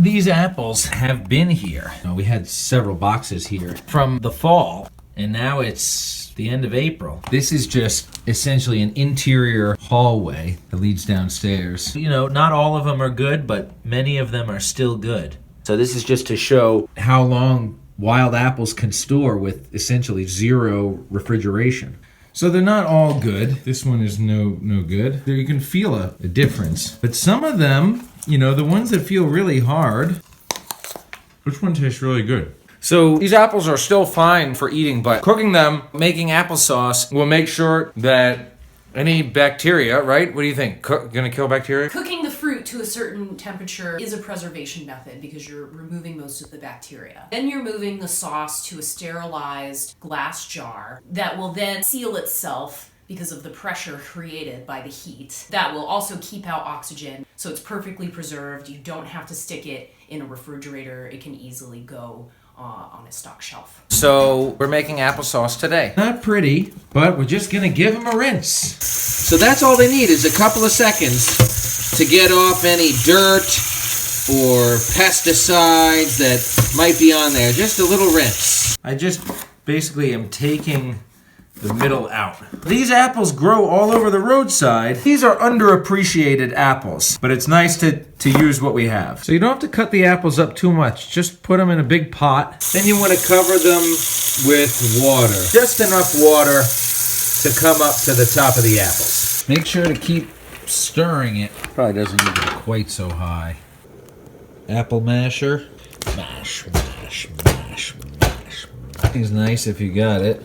These apples have been here. We had several boxes here from the fall, and now it's the end of April. This is just essentially an interior hallway that leads downstairs. You know, not all of them are good, but many of them are still good. So this is just to show how long wild apples can store with essentially zero refrigeration. So they're not all good. This one is no good. You can feel a difference. But some of them, you know, the ones that feel really hard, which one tastes really good? So these apples are still fine for eating, but cooking them, making applesauce, will make sure that any bacteria, right? What do you think? Gonna kill bacteria? Cooking the fruit to a certain temperature is a preservation method because you're removing most of the bacteria. Then you're moving the sauce to a sterilized glass jar that will then seal itself because of the pressure created by the heat. That will also keep out oxygen, so it's perfectly preserved. You don't have to stick it in a refrigerator. It can easily go on a stock shelf. So we're making applesauce today. Not pretty, but we're just gonna give them a rinse. So that's all they need is a couple of seconds to get off any dirt or pesticides that might be on there. Just a little rinse. I just basically am taking the middle out. These apples grow all over the roadside. These are underappreciated apples, but it's nice to use what we have. So you don't have to cut the apples up too much. Just put them in a big pot. Then you want to cover them with water. Just enough water to come up to the top of the apples. Make sure to keep stirring it. Probably doesn't need to be quite so high. Apple masher. Mash, mash, mash, mash. It's nice if you got it.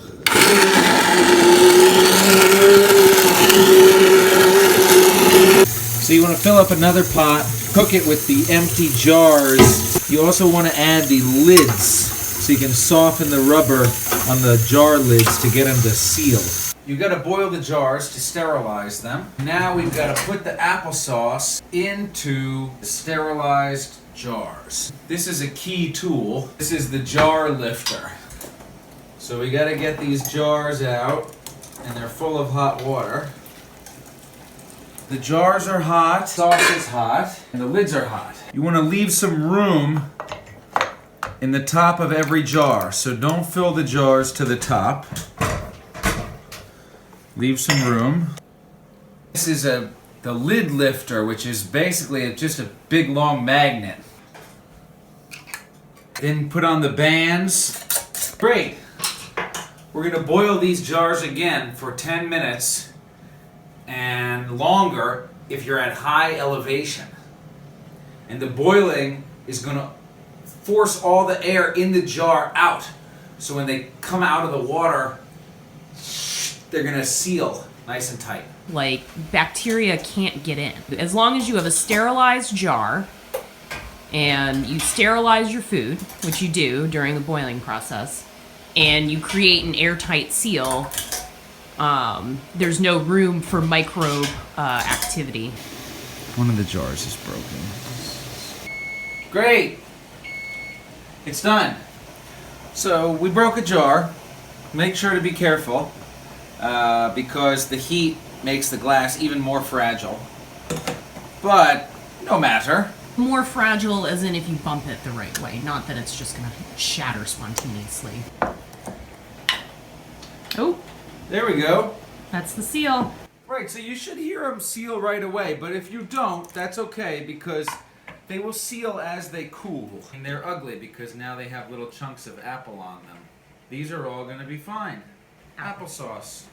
So you want to fill up another pot, cook it with the empty jars. You also want to add the lids so you can soften the rubber on the jar lids to get them to seal. You've got to boil the jars to sterilize them. Now we've got to put the applesauce into the sterilized jars. This is a key tool. This is the jar lifter. So we got to get these jars out, and they're full of hot water. The jars are hot, sauce is hot, and the lids are hot. You want to leave some room in the top of every jar, so don't fill the jars to the top. Leave some room. This is the lid lifter, which is basically just a big long magnet. Then put on the bands. Great. We're going to boil these jars again for 10 minutes and longer if you're at high elevation. And the boiling is going to force all the air in the jar out. So when they come out of the water, they're going to seal nice and tight. Like, bacteria can't get in. As long as you have a sterilized jar and you sterilize your food, which you do during the boiling process, and you create an airtight seal, there's no room for microbe activity. One of the jars is broken. Great! It's done. So we broke a jar. Make sure to be careful because the heat makes the glass even more fragile. But no matter. More fragile as in if you bump it the right way, not that it's just gonna shatter spontaneously. Oh, there we go. That's the seal. Right, so you should hear them seal right away, but if you don't, that's okay because they will seal as they cool. And they're ugly because now they have little chunks of apple on them. These are all going to be fine. Applesauce.